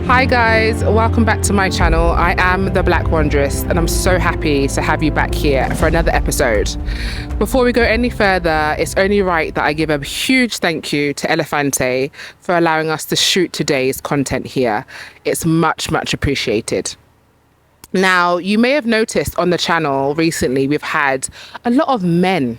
Hi guys, welcome back to my channel. I am the Black Wanderess and I'm so happy to have you back here for another episode. Before we go any further, it's only right that I give a huge thank you to Elefante for allowing us to shoot today's content here. It's much appreciated. Now, you may have noticed on the channel recently we've had a lot of men,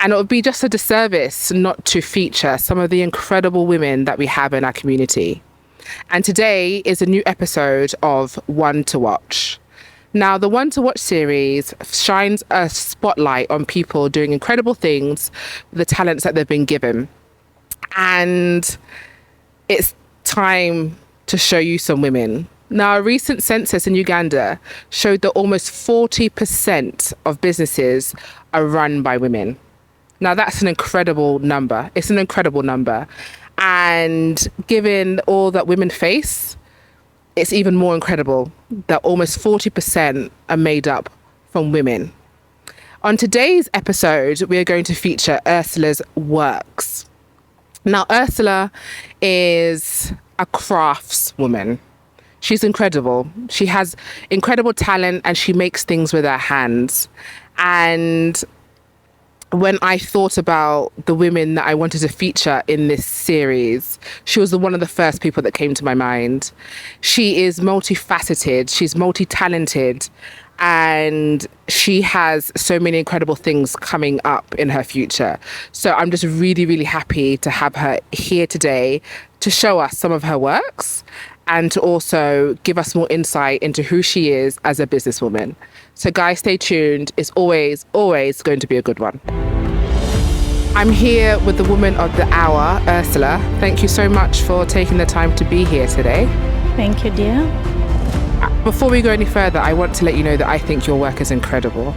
and it would be just a disservice not to feature some of the incredible women that we have in our community. And today is a new episode of One to Watch. Now, the One to Watch series shines a spotlight on people doing incredible things with the talents that they've been given. And it's time to show you some women. Now, a recent census in Uganda showed that almost 40% of businesses are run by women. Now, that's an incredible number. It's an incredible number. And given all that women face, it's even more incredible that almost 40% are made up from women. On today's episode, we are going to feature Ursula's works. Now, Ursula is a craftswoman. She's incredible. She has incredible talent and she makes things with her hands. And when I thought about the women that I wanted to feature in this series, she was one of the first people that came to my mind. She is multifaceted, she's multi-talented, and she has so many incredible things coming up in her future. So I'm just really happy to have her here today to show us some of her works and to also give us more insight into who she is as a businesswoman. So guys, stay tuned. It's always going to be a good one. I'm here with the woman of the hour, Ursula. Thank you so much for taking the time to be here today. Thank you, dear. Before we go any further, I want to let you know that I think your work is incredible.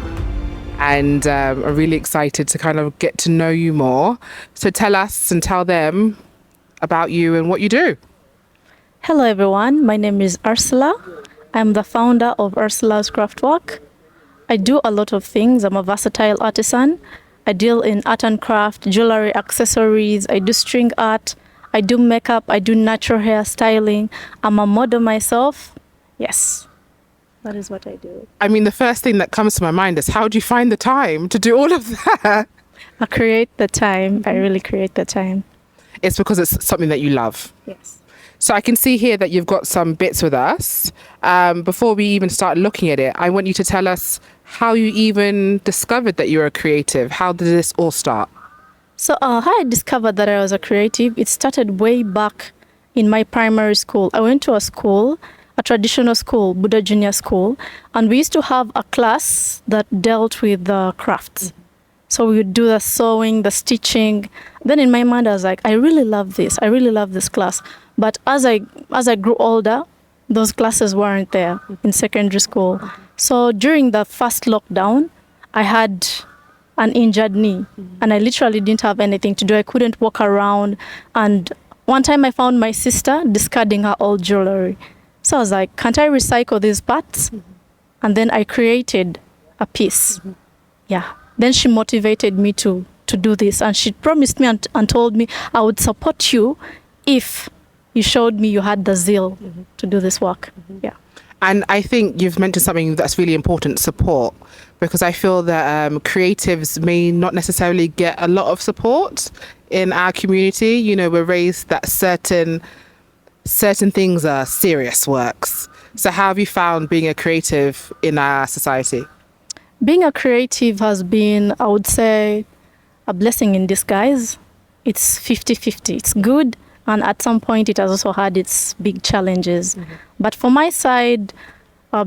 And I'm really excited to kind of get to know you more. So tell us and tell them about you and what you do. Hello, everyone. My name is Ursula. I'm the founder of Ursula's Craftwork. I do a lot of things. I'm a versatile artisan. I deal in art and craft, jewelry, accessories. I do string art. I do makeup. I do natural hair styling. I'm a model myself. Yes, that is what I do. I mean, the first thing that comes to my mind is how do you find the time to do all of that? I create the time. I really create the time. It's because it's something that you love. Yes. So I can see here that you've got some bits with us. Before we even start looking at it, I want you to tell us how you even discovered that you're a creative. How did this all start? So how I discovered that I was a creative, it started way back in my primary school. I went to a school, a traditional school, Buddha Junior School, and we used to have a class that dealt with the crafts. So we would do the sewing, the stitching. Then in my mind, I was like, I really love this. I really love this class. But as I grew older, those classes weren't there in secondary school. So during the first lockdown, I had an injured knee and I literally didn't have anything to do. I couldn't walk around. And one time I found my sister discarding her old jewelry. So I was like, can't I recycle these parts? And then I created a piece. Yeah. Then she motivated me to do this. And she promised me and told me I would support you if you showed me you had the zeal to do this work. Yeah. And I think you've mentioned something that's really important, support, because I feel that creatives may not necessarily get a lot of support in our community. You know, we're raised that certain things are serious works. So how have you found being a creative in our society? Being a creative has been, I would say, a blessing in disguise. It's 50-50. It's good. And at some point, it has also had its big challenges. But for my side,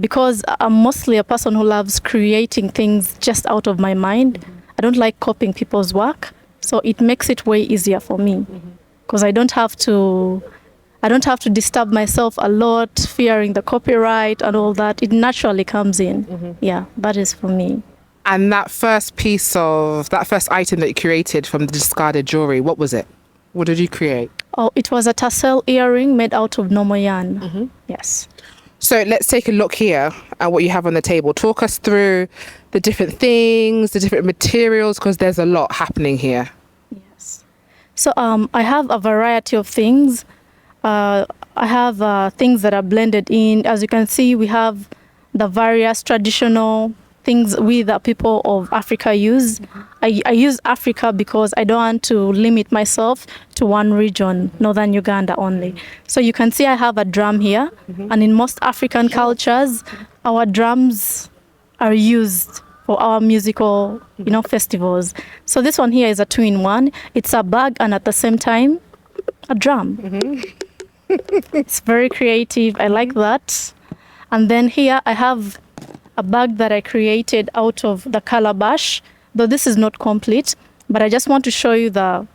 because I'm mostly a person who loves creating things just out of my mind, I don't like copying people's work. So it makes it way easier for me because I don't have to disturb myself a lot, fearing the copyright and all that. It naturally comes in. Yeah, that is for me. And that first item that you created from the discarded jewelry, what was it? What did you create? Oh, it was a tassel earring made out of normal yarn. Yes. So let's take a look here at what you have on the table. Talk us through the different things, the different materials, because there's a lot happening here. Yes. So I have a variety of things. I have things that are blended in. As you can see, we have the various traditional things we the people of Africa use. I use Africa because I don't want to limit myself to one region, Northern Uganda only. So you can see I have a drum here, and in most African cultures, our drums are used for our musical, festivals. So this one here is a two-in-one. It's a bag and at the same time, a drum. It's very creative. I like that. And then here I have a bag that I created out of the calabash, though this is not complete, but I just want to show you the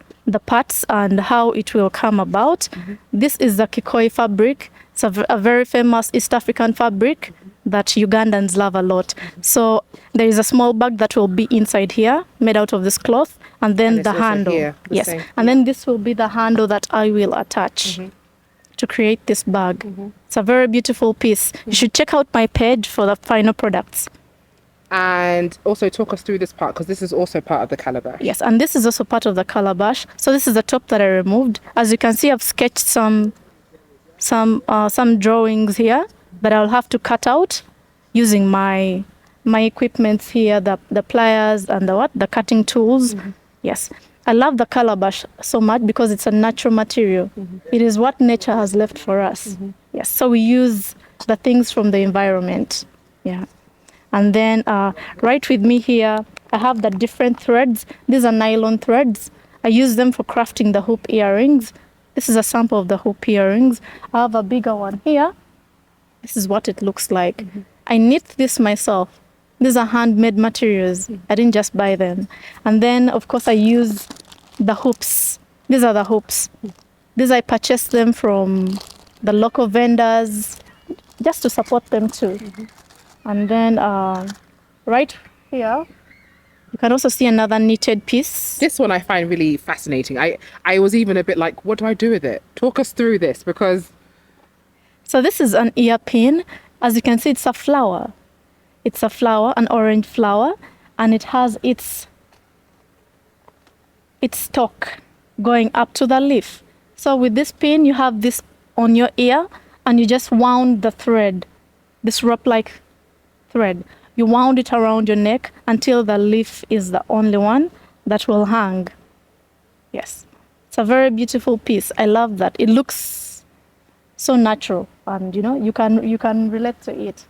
parts and how it will come about. This is the Kikoi fabric. It's a very famous East African fabric that Ugandans love a lot. So there is a small bag that will be inside here, made out of this cloth, and then the handle. Here, yes, same. and then this will be the handle that I will attach to create this bag. It's a very beautiful piece. You should check out my page for the final products. And also talk us through this part, because this is also part of the calabash. Yes, and this is also part of the calabash. So this is the top that I removed. As you can see, I've sketched some drawings here that I'll have to cut out using my equipments here, the pliers and the cutting tools. Yes. I love the calabash so much because it's a natural material. It is what nature has left for us. Yes, so we use the things from the environment. Yeah. And then right with me here, I have the different threads. These are nylon threads. I use them for crafting the hoop earrings. This is a sample of the hoop earrings. I have a bigger one here. This is what it looks like. I knit this myself. These are handmade materials. I didn't just buy them. And then, of course, I use the hoops. These are the hoops. These I purchased them from the local vendors just to support them too. And then right here, you can also see another knitted piece. This one I find really fascinating. I was even a bit like, what do I do with it? Talk us through this, because... So this is an ear pin. As you can see, it's a flower. It's a flower, an orange flower, and it has its stalk going up to the leaf. So with this pin, you have this on your ear, and you just wound the thread, this rope-like thread. You wound it around your neck until the leaf is the only one that will hang. Yes, it's a very beautiful piece. I love that. It looks so natural, and you can relate to it.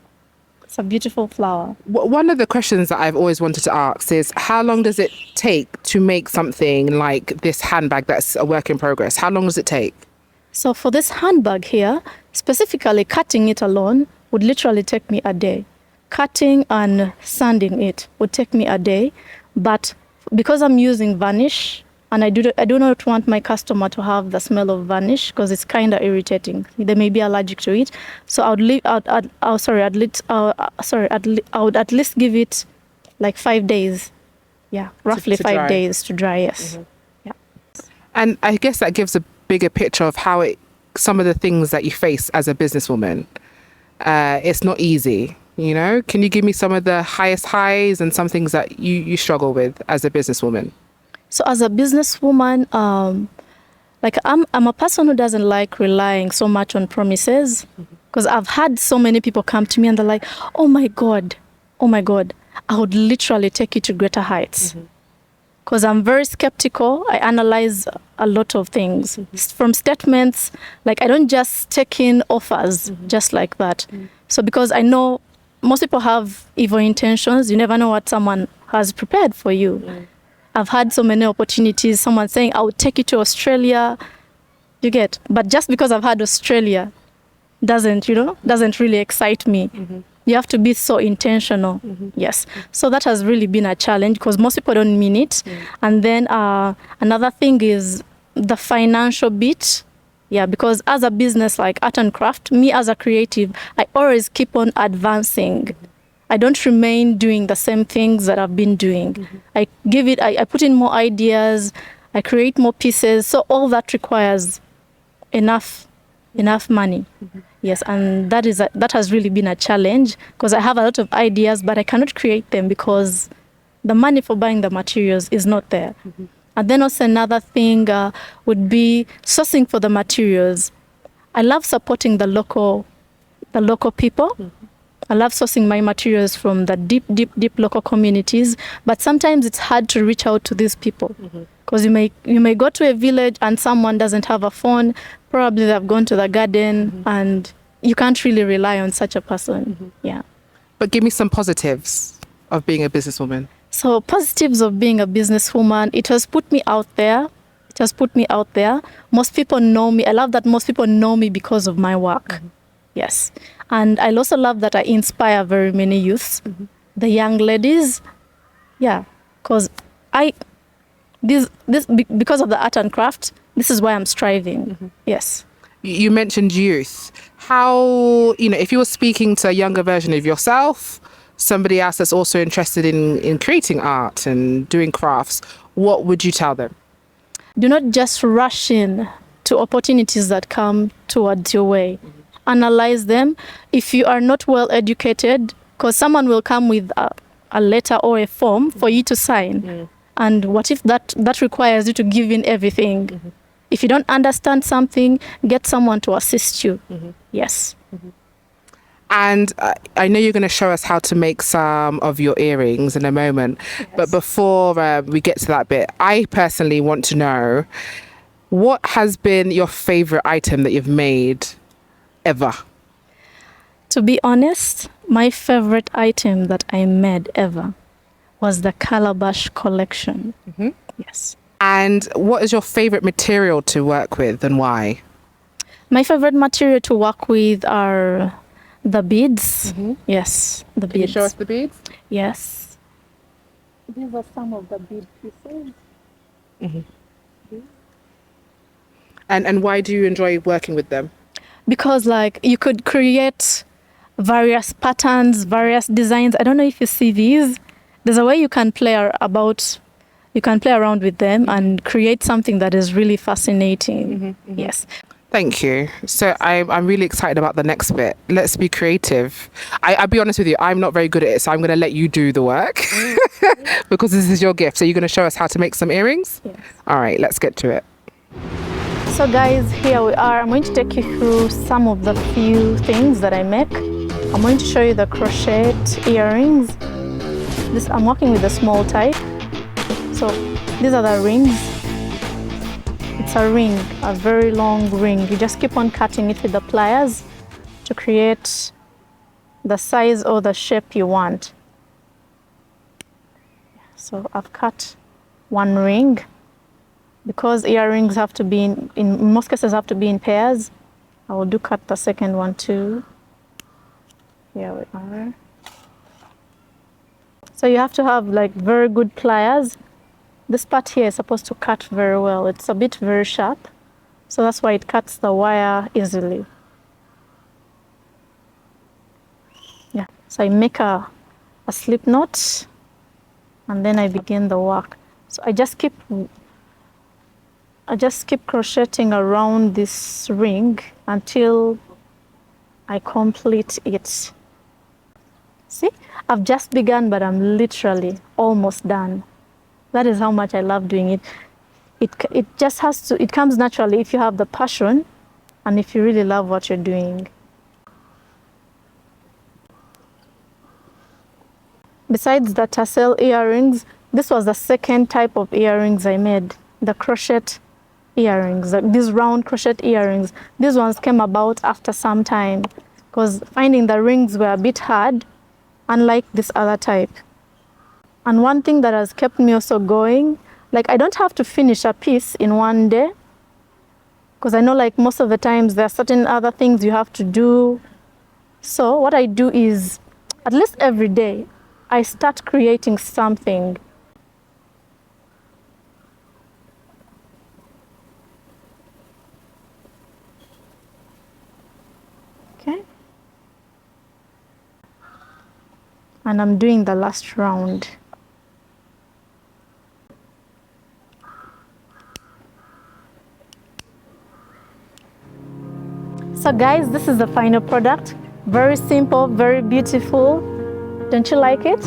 It's a beautiful flower. One of the questions that I've always wanted to ask is, how long does it take to make something like this handbag that's a work in progress? How long does it take? So for this handbag here, specifically cutting it alone would literally take me a day. Cutting and sanding it would take me a day. But because I'm using varnish, and I do not want my customer to have the smell of varnish because it's kind of irritating. They may be allergic to it. So I would at least give it like 5 days. Yeah, roughly to 5 dry. days to dry. Yes. Yeah. And I guess that gives a bigger picture of how some of the things that you face as a businesswoman. It's not easy, Can you give me some of the highest highs and some things that you struggle with as a businesswoman? So as a businesswoman, I'm a person who doesn't like relying so much on promises, because I've had so many people come to me and they're like, oh my God, I would literally take you to greater heights. Because I'm very skeptical. I analyze a lot of things from statements. Like I don't just take in offers just like that. So because I know most people have evil intentions, you never know what someone has prepared for you. I've had so many opportunities, someone saying, I would take you to Australia, but just because I've had Australia doesn't really excite me. You have to be so intentional. Yes. So that has really been a challenge because most people don't mean it. And then another thing is the financial bit. Yeah, because as a business like art and craft, me as a creative, I always keep on advancing. I don't remain doing the same things that I've been doing. I put in more ideas, I create more pieces. So all that requires enough money. Yes, and that has really been a challenge because I have a lot of ideas, but I cannot create them because the money for buying the materials is not there. And then also another thing would be sourcing for the materials. I love supporting the local people. I love sourcing my materials from the deep local communities, but sometimes it's hard to reach out to these people because you may go to a village and someone doesn't have a phone. Probably they've gone to the garden, and you can't really rely on such a person. Yeah. But give me some positives of being a businesswoman. So positives of being a businesswoman, it has put me out there. Most people know me. I love that most people know me because of my work. Yes. And I also love that I inspire very many youths, the young ladies. Yeah. Because because of the art and craft, this is why I'm striving. Yes. You mentioned youth. How, if you were speaking to a younger version of yourself, somebody else that's also interested in creating art and doing crafts, what would you tell them? Do not just rush in to opportunities that come towards your way. Analyze them. If you are not well educated, because someone will come with a letter or a form for you to sign. And what if that requires you to give in everything? If you don't understand something, get someone to assist you. Yes. And I know you're going to show us how to make some of your earrings in a moment. Yes. But before we get to that bit, I personally want to know, what has been your favorite item that you've made ever? To be honest, my favorite item that I made ever was the calabash collection. Yes. And what is your favorite material to work with and why? My favorite material to work with are the beads. Yes, the beads. Can you show us the beads? Yes. These are some of the bead pieces. And why do you enjoy working with them? Because you could create various patterns, various designs. I don't know if you see these. There's a way you can play around with them and create something that is really fascinating. Yes. Thank you. So I'm really excited about the next bit. Let's be creative. I'll be honest with you, I'm not very good at it, so I'm going to let you do the work because this is your gift. So you're going to show us how to make some earrings? Yes. All right, let's get to it. So guys, here we are. I'm going to take you through some of the few things that I make. I'm going to show you the crochet earrings. I'm working with a small type. So these are the rings. It's a ring, a very long ring. You just keep on cutting it with the pliers to create the size or the shape you want. So I've cut one ring. Because earrings have to be in most cases have to be in pairs, I will cut the second one too. Here we are. So you have to have very good pliers. This part here is supposed to cut very well. It's a bit very sharp, so that's why it cuts the wire easily. Yeah. So I make a slip knot, and then I begin the work. So I just keep crocheting around this ring until I complete it. See, I've just begun, but I'm literally almost done. That is how much I love doing it. It comes naturally if you have the passion and if you really love what you're doing. Besides the tassel earrings, this was the second type of earrings I made, the crochet earrings, these round crochet earrings. These ones came about after some time because finding the rings were a bit hard, unlike this other type. And one thing that has kept me also going, I don't have to finish a piece in one day, because I know most of the times there are certain other things you have to do. So what I do is, at least every day, I start creating something. Okay. And I'm doing the last round. So guys, this is the final product. Very simple, very beautiful. Don't you like it?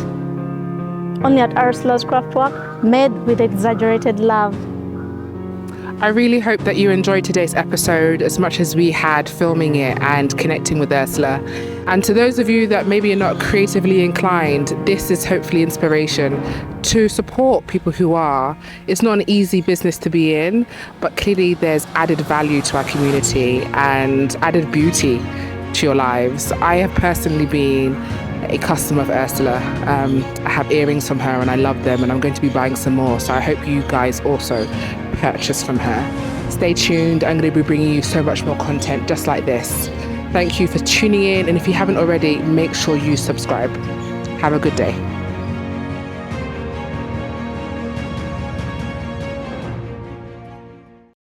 Only at Ursula's Craftwork, made with exaggerated love. I really hope that you enjoyed today's episode as much as we had filming it and connecting with Ursula. And to those of you that maybe are not creatively inclined, this is hopefully inspiration to support people who are. It's not an easy business to be in, but clearly there's added value to our community and added beauty to your lives. I have personally been a customer of Ursula. I have earrings from her and I love them, and I'm going to be buying some more. So I hope you guys also purchase from her. Stay tuned. I'm going to be bringing you so much more content just like this. Thank you for tuning in. And if you haven't already, make sure you subscribe. Have a good day.